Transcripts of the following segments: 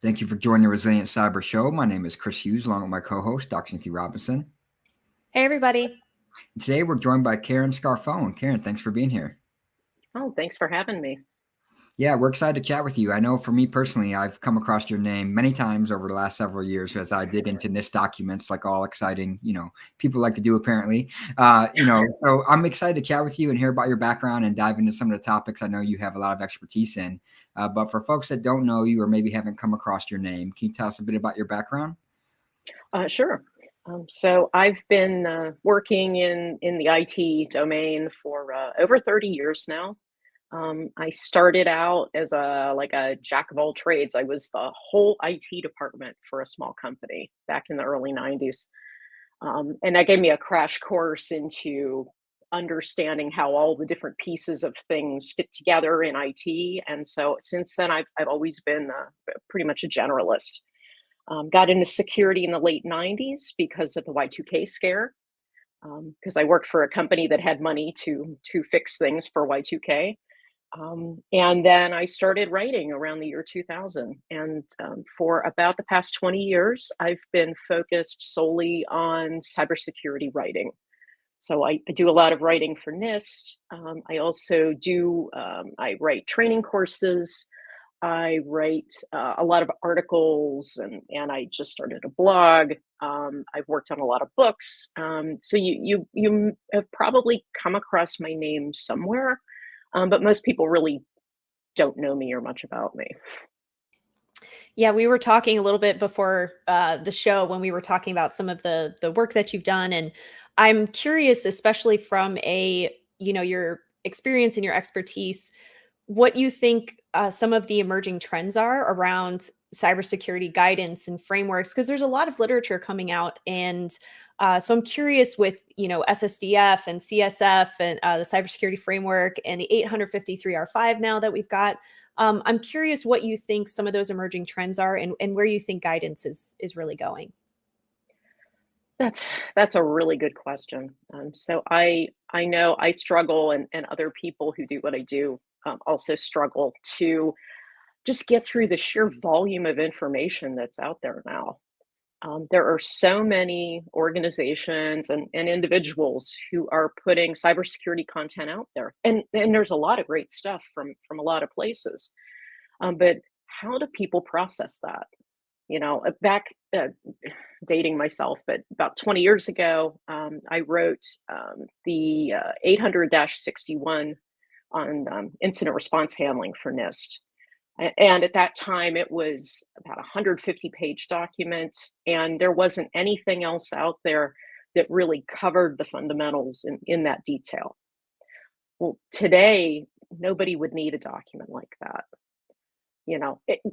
Thank you for joining the Resilient Cyber Show. My name is Chris Hughes, along with my co-host, Dr. Nikki Robinson. Hey, everybody. Today, we're joined by Karen Scarfone. Karen, thanks for being here. Oh, thanks for having me. Yeah, we're excited to chat with you. I know for me personally, I've come across your name many times over the last several years as I dig into NIST documents, like all exciting, people like to do apparently. So I'm excited to chat with you and hear about your background and dive into some of the topics I know you have a lot of expertise in. But for folks that don't know you or maybe haven't come across your name, can you tell us a bit about your background? Sure. So I've been working in the IT domain for over 30 years now. I started out as a jack of all trades. I was the whole IT department for a small company back in the early 90s. And that gave me a crash course into understanding how all the different pieces of things fit together in IT. And so since then, I've always been pretty much a generalist. Got into security in the late 90s because of the Y2K scare, because I worked for a company that had money to fix things for Y2K. And then I started writing around the year 2000. And for about the past 20 years, I've been focused solely on cybersecurity writing. So I do a lot of writing for NIST. I also I write training courses. I write a lot of articles, and I just started a blog. I've worked on a lot of books. So you have probably come across my name somewhere. But most people really don't know me or much about me. Yeah, we were talking a little bit before the show when we were talking about some of the work that you've done. And I'm curious, especially from your experience and your expertise, what you think some of the emerging trends are around cybersecurity guidance and frameworks, because there's a lot of literature coming out. And so I'm curious with, SSDF and CSF and the cybersecurity framework and the 853R5 now that we've got. I'm curious what you think some of those emerging trends are and where you think guidance is really going. That's a really good question. So I know I struggle, and other people who do what I do also struggle to just get through the sheer volume of information that's out there now. There are so many organizations and individuals who are putting cybersecurity content out there, and there's a lot of great stuff from a lot of places. But how do people process that? Back dating myself, but about 20 years ago, I wrote the 800-61 on incident response handling for NIST. And at that time, it was about a 150-page document, and there wasn't anything else out there that really covered the fundamentals in that detail. Well, today, nobody would need a document like that.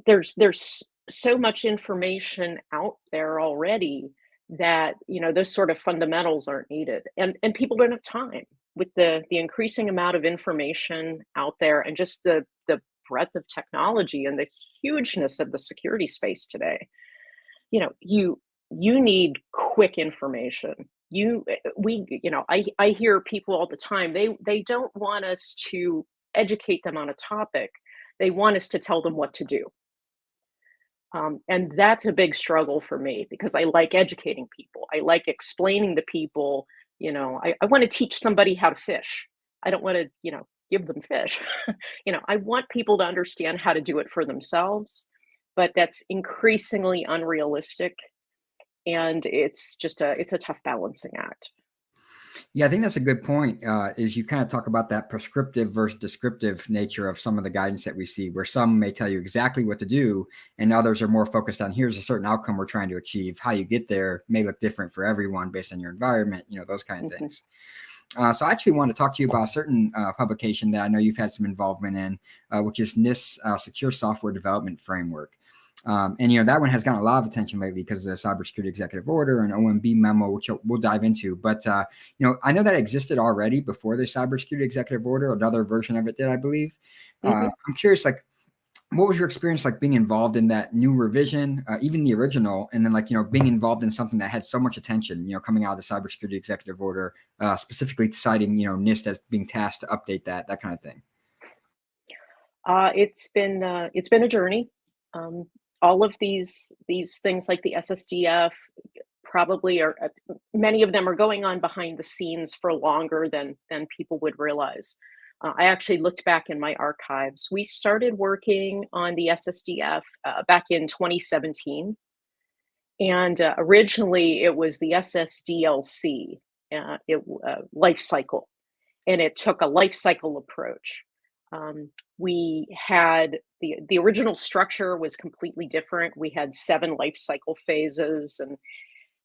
There's so much information out there already that those sort of fundamentals aren't needed, and people don't have time with the increasing amount of information out there, and just the breadth of technology and the hugeness of the security space today. You need quick information. I hear people all the time, they don't want us to educate them on a topic. They want us to tell them what to do. And that's a big struggle for me, because I like educating people. I like explaining to people, I want to teach somebody how to fish. I don't want to, give them fish. I want people to understand how to do it for themselves, but that's increasingly unrealistic. And it's a tough balancing act. Yeah, I think that's a good point, is you kind of talk about that prescriptive versus descriptive nature of some of the guidance that we see, where some may tell you exactly what to do, and others are more focused on here's a certain outcome we're trying to achieve. How you get there may look different for everyone based on your environment, those kind of things. So I actually want to talk to you about a certain publication that I know you've had some involvement in, which is NIST's Secure Software Development Framework. And that one has gotten a lot of attention lately because of the Cybersecurity Executive Order and OMB memo, which we'll dive into. But I know that existed already before the Cybersecurity Executive Order. Another version of it did, I believe. I'm curious, what was your experience like being involved in that new revision, even the original, and then being involved in something that had so much attention, coming out of the Cybersecurity Executive Order, specifically citing NIST as being tasked to update that kind of thing? It's been a journey. all of these things like the SSDF probably are, many of them are going on behind the scenes for longer than people would realize. I actually looked back in my archives. We started working on the SSDF back in 2017. And originally it was the SSDLC life cycle, and it took a life cycle approach. We had the original structure was completely different. We had 7 life cycle phases, and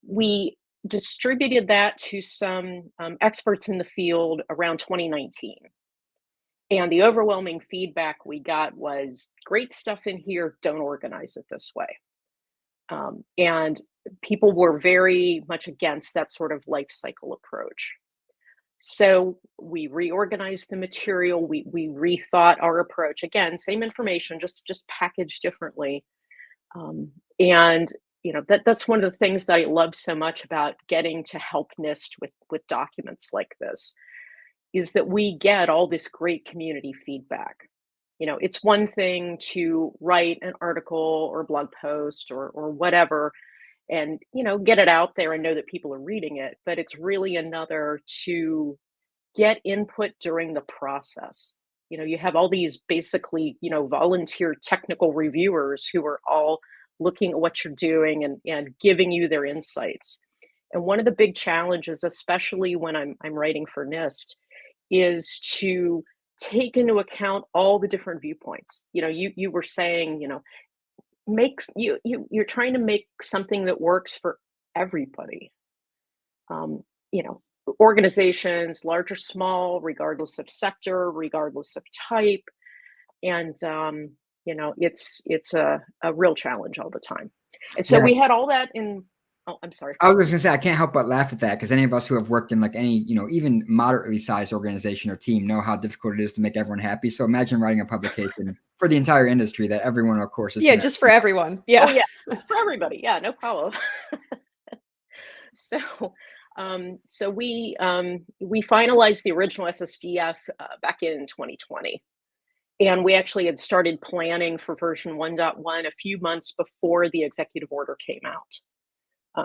we distributed that to some experts in the field around 2019. And the overwhelming feedback we got was, great stuff in here, don't organize it this way. And people were very much against that sort of life cycle approach. So we reorganized the material, we rethought our approach. Again, same information, just packaged differently. And that's one of the things that I love so much about getting to help NIST with documents like this, is that we get all this great community feedback. It's one thing to write an article or blog post or whatever, and get it out there and know that people are reading it, but it's really another to get input during the process. You have all these basically volunteer technical reviewers who are all looking at what you're doing and giving you their insights. And one of the big challenges, especially when I'm writing for NIST, is to take into account all the different viewpoints. You were saying, you're trying to make something that works for everybody. Organizations, large or small, regardless of sector, regardless of type. And it's a real challenge all the time. And so we had all that in. Oh, I'm sorry. I was just gonna say, I can't help but laugh at that, because any of us who have worked in like any, even moderately sized organization or team know how difficult it is to make everyone happy. So imagine writing a publication for the entire industry that everyone, of course, is just for everyone. Yeah. Oh, yeah, for everybody. Yeah, no problem. So we finalized the original SSDF back in 2020. And we actually had started planning for version 1.1 a few months before the executive order came out.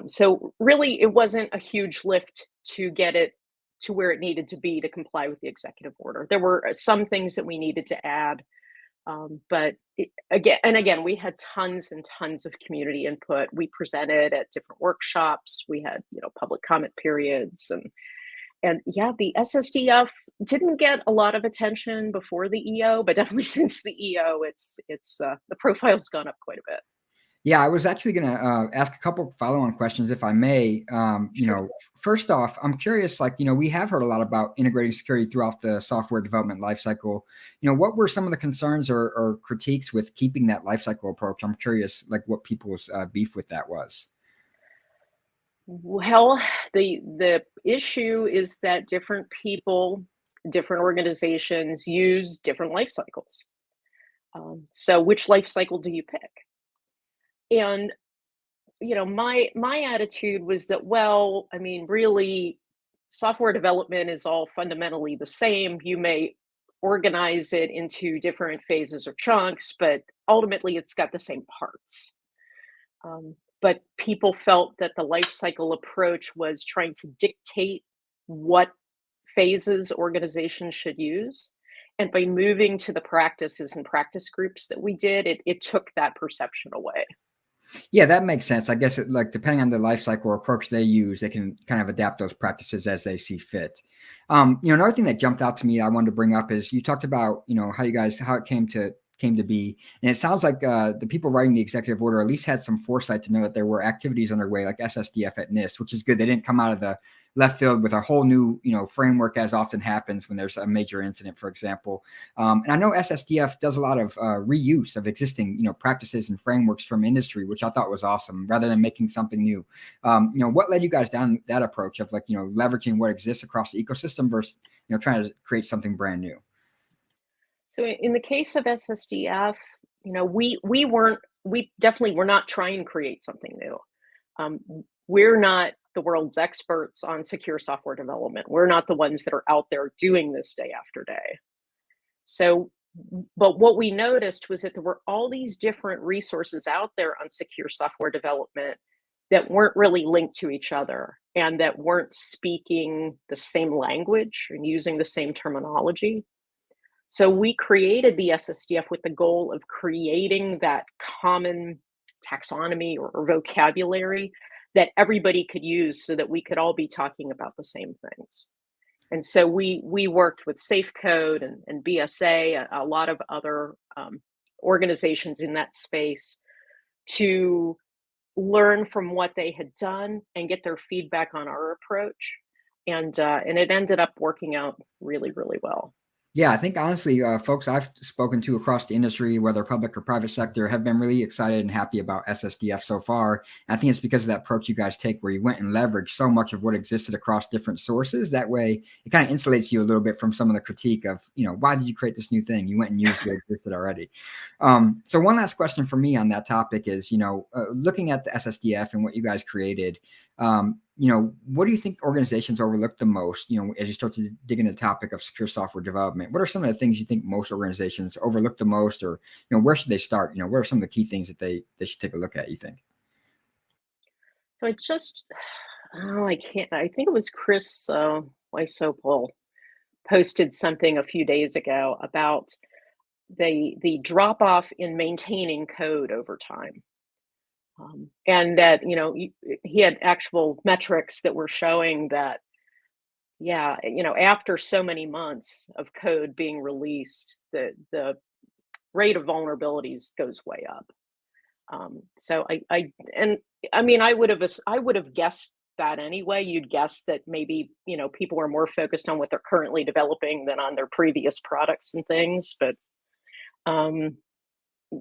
So really, it wasn't a huge lift to get it to where it needed to be to comply with the executive order. There were some things that we needed to add, but again, we had tons and tons of community input. We presented at different workshops. We had public comment periods, and yeah, the SSDF didn't get a lot of attention before the EO, but definitely since the EO, it's the profile's gone up quite a bit. Yeah, I was actually going to ask a couple follow-on questions, if I may. Sure. First off, I'm curious, we have heard a lot about integrating security throughout the software development lifecycle. What were some of the concerns or critiques with keeping that lifecycle approach? I'm curious, what people's beef with that was. Well, the issue is that different people, different organizations use different life cycles. So which life cycle do you pick? And my attitude was that, well, I mean, really, software development is all fundamentally the same. You may organize it into different phases or chunks, but ultimately it's got the same parts. But people felt that the life cycle approach was trying to dictate what phases organizations should use. And by moving to the practices and practice groups that we did, it took that perception away. Yeah, that makes sense. I guess depending on the life cycle or approach they use, they can kind of adapt those practices as they see fit. Another thing that jumped out to me I wanted to bring up is you talked about, how it came to be. And it sounds like the people writing the executive order at least had some foresight to know that there were activities underway like SSDF at NIST, which is good. They didn't come out of the left field with a whole new, framework, as often happens when there's a major incident, for example. And I know SSDF does a lot of reuse of existing, practices and frameworks from industry, which I thought was awesome, rather than making something new. What led you guys down that approach of leveraging what exists across the ecosystem versus, trying to create something brand new? So in the case of SSDF, we definitely were not trying to create something new. We're not the world's experts on secure software development. We're not the ones that are out there doing this day after day. So But what we noticed was that there were all these different resources out there on secure software development that weren't really linked to each other and that weren't speaking the same language and using the same terminology. So we created the SSDF with the goal of creating that common taxonomy or vocabulary that everybody could use so that we could all be talking about the same things. And so we worked with SafeCode and BSA, a lot of other organizations in that space to learn from what they had done and get their feedback on our approach. And it ended up working out really, really well. Yeah, I think honestly, folks I've spoken to across the industry, whether public or private sector, have been really excited and happy about SSDF so far. And I think it's because of that approach you guys take where you went and leveraged so much of what existed across different sources. That way, it kind of insulates you a little bit from some of the critique of, why did you create this new thing? You went and used what existed already. So one last question for me on that topic is, looking at the SSDF and what you guys created, what do you think organizations overlook the most, as you start to dig into the topic of secure software development? What are some of the things you think most organizations overlook the most, or, where should they start? What are some of the key things that they should take a look at, you think? So I think it was Chris Weisopol posted something a few days ago about the drop off in maintaining code over time. And that, he had actual metrics that were showing that, yeah, after so many months of code being released, the rate of vulnerabilities goes way up. So I would have guessed that anyway. You'd guess that maybe, people are more focused on what they're currently developing than on their previous products and things. But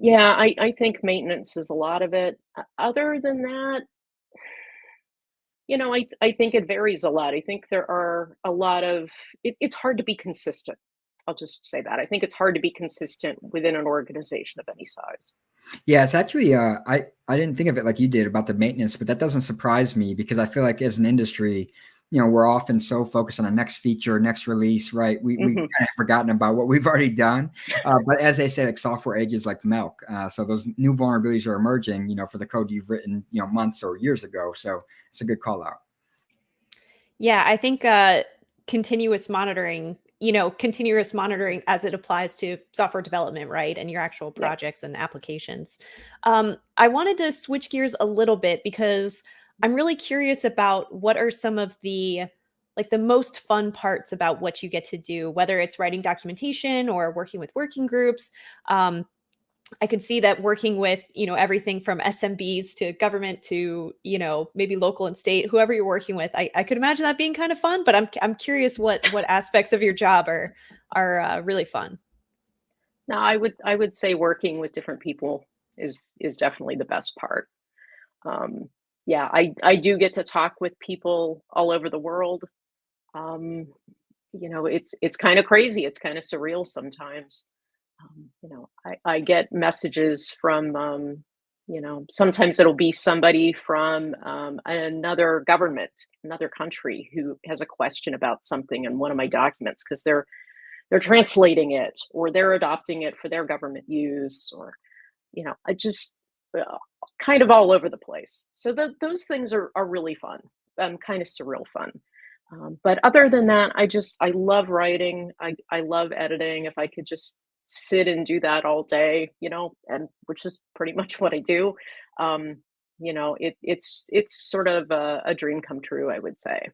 yeah, I think maintenance is a lot of it. Other than that, I think it varies a lot. I think there are a lot of it's hard to be consistent. I'll just say that. I think it's hard to be consistent within an organization of any size. Yeah, it's actually, I didn't think of it like you did about the maintenance, but that doesn't surprise me because I feel like as an industry, we're often so focused on the next feature, next release, right? We kind of forgotten about what we've already done. But as they say, like software ages like milk. So those new vulnerabilities are emerging, for the code you've written, months or years ago. So it's a good call out. Yeah, I think continuous monitoring as it applies to software development, right? And your actual projects and applications. I wanted to switch gears a little bit because I'm really curious about what are some of the most fun parts about what you get to do, whether it's writing documentation or working with working groups. I could see that working with, everything from SMBs to government to, maybe local and state, whoever you're working with. I could imagine that being kind of fun, but I'm curious what aspects of your job are really fun. No, I would say working with different people is definitely the best part. Yeah, I do get to talk with people all over the world. It's kind of crazy. It's kind of surreal sometimes. I get messages from, sometimes it'll be somebody from another government, another country who has a question about something in one of my documents because they're translating it or they're adopting it for their government use, or I just kind of all over the place. So those things are really fun, kind of surreal fun. But other than that, I love writing. I love editing. If I could just sit and do that all day, and which is pretty much what I do. It's sort of a dream come true, I would say.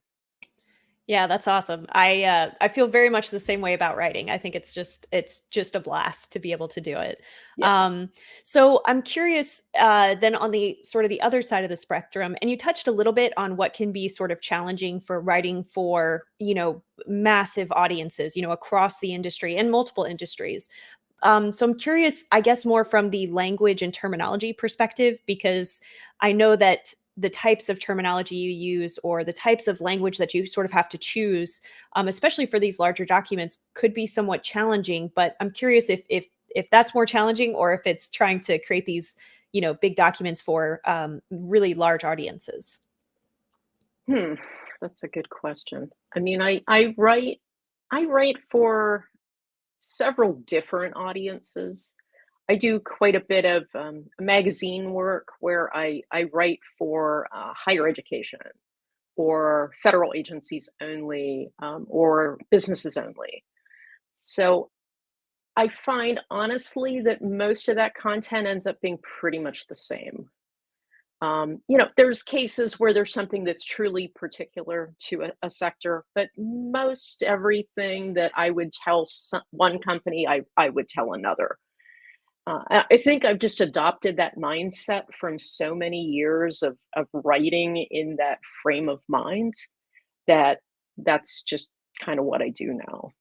Yeah, that's awesome. I feel very much the same way about writing. I think it's just a blast to be able to do it. Yeah. So I'm curious then on the sort of the other side of the spectrum, and you touched a little bit on what can be sort of challenging for writing for, massive audiences, across the industry and multiple industries. So I'm curious, I guess, more from the language and terminology perspective, because I know that the types of terminology you use or the types of language that you sort of have to choose, especially for these larger documents, could be somewhat challenging. But I'm curious if that's more challenging or if it's trying to create these, big documents for really large audiences. That's a good question. I mean, I write for several different audiences. I do quite a bit of magazine work where I write for higher education or federal agencies only, or businesses only. So I find honestly that most of that content ends up being pretty much the same. There's cases where there's something that's truly particular to a sector, but most everything that I would tell one company, I would tell another. I think I've just adopted that mindset from so many years of writing in that frame of mind that that's just kind of what I do now.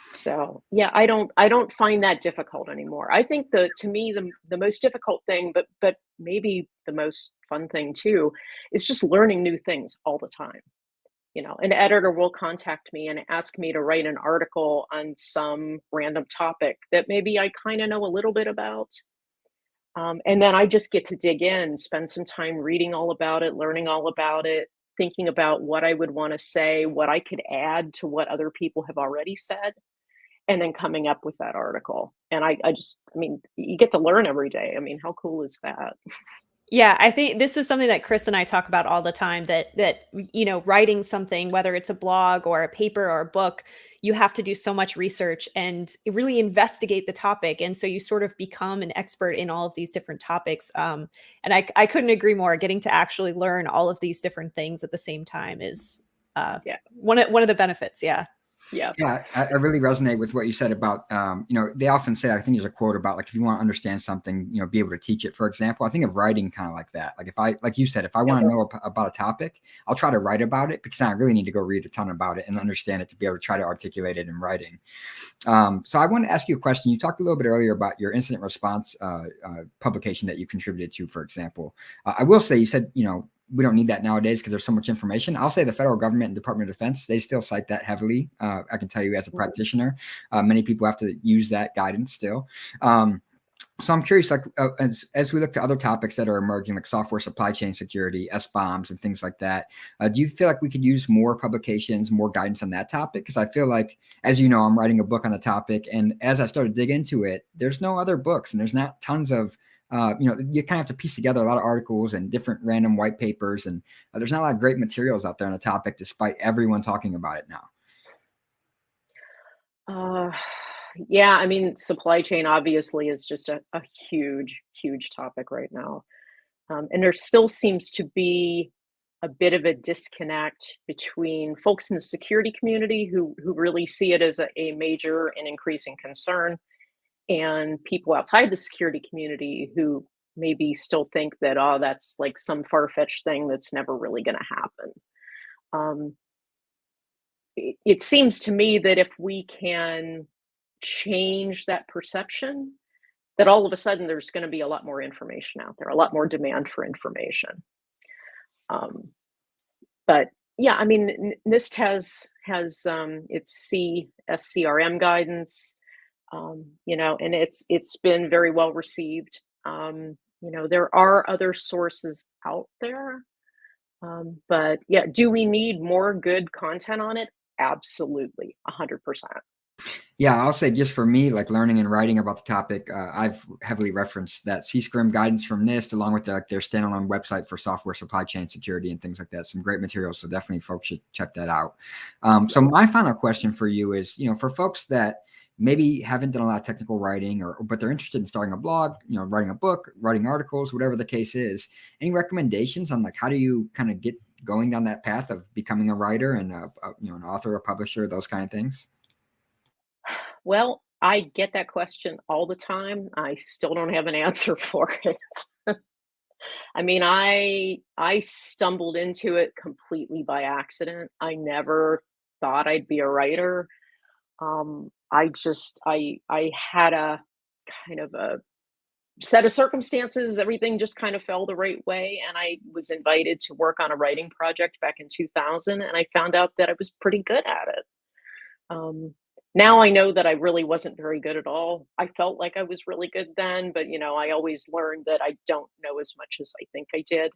So yeah, I don't find that difficult anymore. I think to me the most difficult thing, but maybe the most fun thing too, is just learning new things all the time. An editor will contact me and ask me to write an article on some random topic that maybe I kind of know a little bit about. And then I just get to dig in, spend some time reading all about it, learning all about it, thinking about what I would want to say, what I could add to what other people have already said, and then coming up with that article. And I mean, you get to learn every day. I mean, how cool is that? Yeah, I think this is something that Chris and I talk about all the time, that writing something, whether it's a blog or a paper or a book, you have to do so much research and really investigate the topic. And so you sort of become an expert in all of these different topics. And I couldn't agree more. Getting to actually learn all of these different things at the same time is Yeah. one of the benefits. Yeah. Yeah. Yeah, I really resonate with what you said about, they often say, I think there's a quote about like, if you want to understand something, be able to teach it, for example. I think of writing kind of like that. Like like you said, if I want to know about a topic, I'll try to write about it because I really need to go read a ton about it and understand it to be able to try to articulate it in writing. So I want to ask you a question. You talked a little bit earlier about your incident response publication that you contributed to, for example. I will say, you said, we don't need that nowadays because there's so much information. I'll say the federal government and Department of Defense, they still cite that heavily. I can tell you as a practitioner, many people have to use that guidance still. So I'm curious, like as we look to other topics that are emerging, like software supply chain security, SBOMs, and things like that, do you feel like we could use more publications, more guidance on that topic? Because I feel like, as you know, I'm writing a book on the topic, and as I started to dig into it, there's no other books, and there's not tons of you kind of have to piece together a lot of articles and different random white papers, and there's not a lot of great materials out there on the topic, despite everyone talking about it now. Yeah, I mean, supply chain obviously is just a huge, huge topic right now. And there still seems to be a bit of a disconnect between folks in the security community who really see it as a major and increasing concern, and people outside the security community who maybe still think that, oh, that's like some far-fetched thing that's never really going to happen. It seems to me that if we can change that perception, that all of a sudden there's going to be a lot more information out there, a lot more demand for information. But yeah, I mean, NIST has its CSCRM guidance, and it's been very well received. There are other sources out there, but yeah, do we need more good content on it? Absolutely, 100%. Yeah, I'll say just for me, like learning and writing about the topic, I've heavily referenced that CSCRM guidance from NIST, along with their standalone website for software supply chain security and things like that. Some great materials, so definitely folks should check that out. So my final question for you is, for folks that maybe haven't done a lot of technical writing, but they're interested in starting a blog, writing a book, writing articles, whatever the case is, any recommendations on like how do you kind of get going down that path of becoming a writer and an author, a publisher, those kind of things? Well, I get that question all the time. I still don't have an answer for it. I mean, I stumbled into it completely by accident. I never thought I'd be a writer. I had a kind of a set of circumstances. Everything just kind of fell the right way, and I was invited to work on a writing project back in 2000, and I found out that I was pretty good at it. Now I know that I really wasn't very good at all. I felt like I was really good then, but I always learned that I don't know as much as I think I did.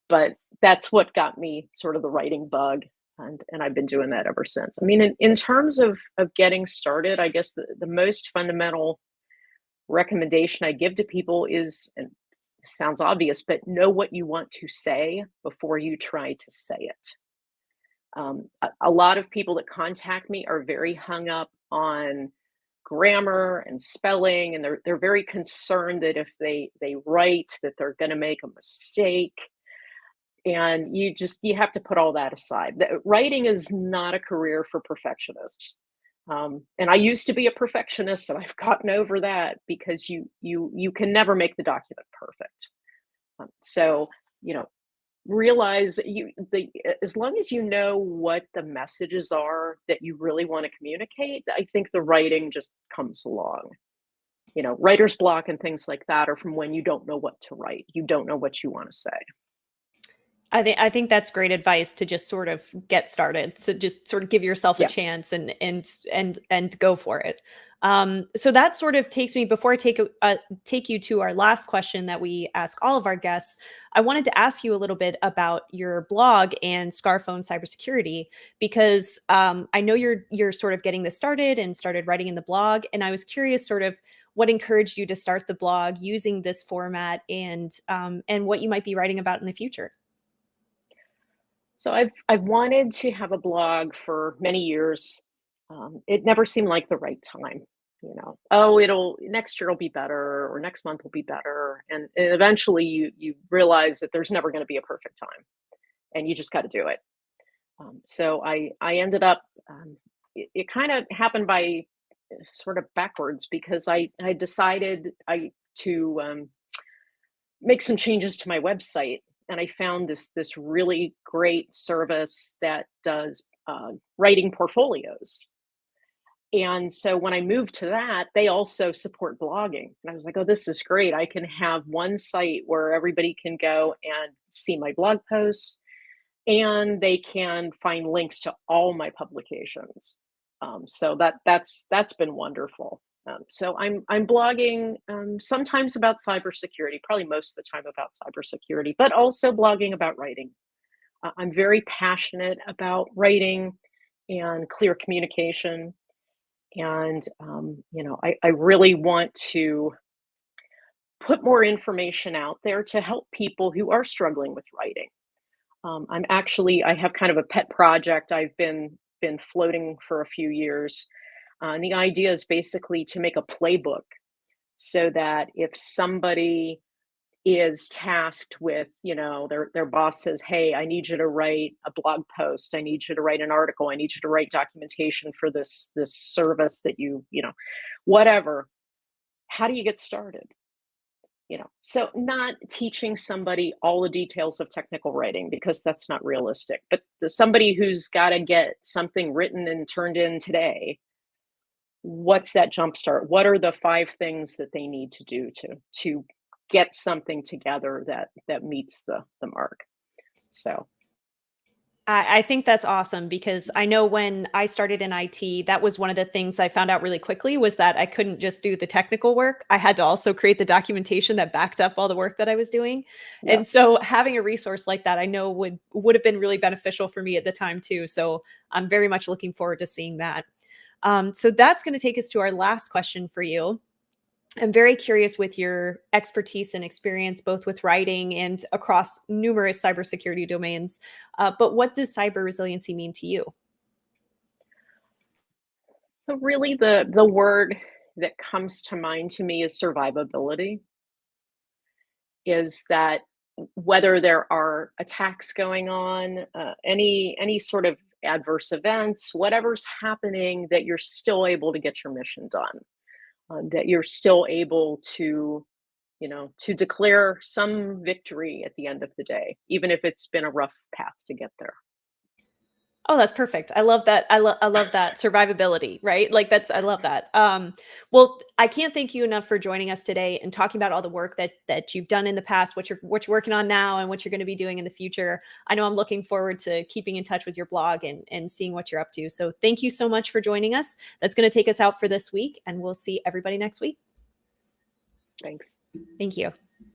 But that's what got me sort of the writing bug. And I've been doing that ever since. I mean, in terms of getting started, I guess the most fundamental recommendation I give to people is, and it sounds obvious, but know what you want to say before you try to say it. A lot of people that contact me are very hung up on grammar and spelling, and they're very concerned that if they write that they're going to make a mistake. And you have to put all that aside. Writing is not a career for perfectionists. And I used to be a perfectionist, and I've gotten over that, because you can never make the document perfect. So, realize as long as you know what the messages are that you really want to communicate, I think the writing just comes along. Writer's block and things like that are from when you don't know what to write. You don't know what you want to say. I think that's great advice, to just sort of get started. So just sort of give yourself a chance and go for it. So that sort of takes me, before I take you to our last question that we ask all of our guests, I wanted to ask you a little bit about your blog and Scarfone Cybersecurity, because I know you're sort of getting this started and started writing in the blog, and I was curious sort of what encouraged you to start the blog using this format, and what you might be writing about in the future. So I've wanted to have a blog for many years. It never seemed like the right time. Oh, next year will be better, or next month will be better, and eventually you realize that there's never going to be a perfect time, and you just got to do it. So I ended up. It kind of happened by sort of backwards, because I decided to make some changes to my website, and I found this really great service that does writing portfolios. And so when I moved to that, they also support blogging. And I was like, oh, this is great. I can have one site where everybody can go and see my blog posts, and they can find links to all my publications. So that's been wonderful. So I'm blogging sometimes about cybersecurity, probably most of the time about cybersecurity, but also blogging about writing. I'm very passionate about writing and clear communication. And, I really want to put more information out there to help people who are struggling with writing. I have kind of a pet project I've been floating for a few years. And the idea is basically to make a playbook, so that if somebody is tasked with, their boss says, hey, I need you to write a blog post, I need you to write an article, I need you to write documentation for this service that whatever, how do you get started? So not teaching somebody all the details of technical writing, because that's not realistic, but somebody who's got to get something written and turned in today, what's that jump start? What are the 5 things that they need to do to get something together that meets the mark? So I think that's awesome, because I know when I started in IT, that was one of the things I found out really quickly, was that I couldn't just do the technical work. I had to also create the documentation that backed up all the work that I was doing. yeah. And so having a resource like that, I know would have been really beneficial for me at the time too. So I'm very much looking forward to seeing that. So that's going to take us to our last question for you. I'm very curious, with your expertise and experience, both with writing and across numerous cybersecurity domains. But what does cyber resiliency mean to you? So really the word that comes to mind to me is survivability. Is that whether there are attacks going on, any sort of adverse events, whatever's happening, that you're still able to get your mission done, that you're still able to, to declare some victory at the end of the day, even if it's been a rough path to get there. Oh, that's perfect. I love that. I love that survivability, right? Like I love that. Well, I can't thank you enough for joining us today and talking about all the work that you've done in the past, what you're working on now, and what you're going to be doing in the future. I know I'm looking forward to keeping in touch with your blog and seeing what you're up to. So thank you so much for joining us. That's going to take us out for this week, and we'll see everybody next week. Thanks. Thank you.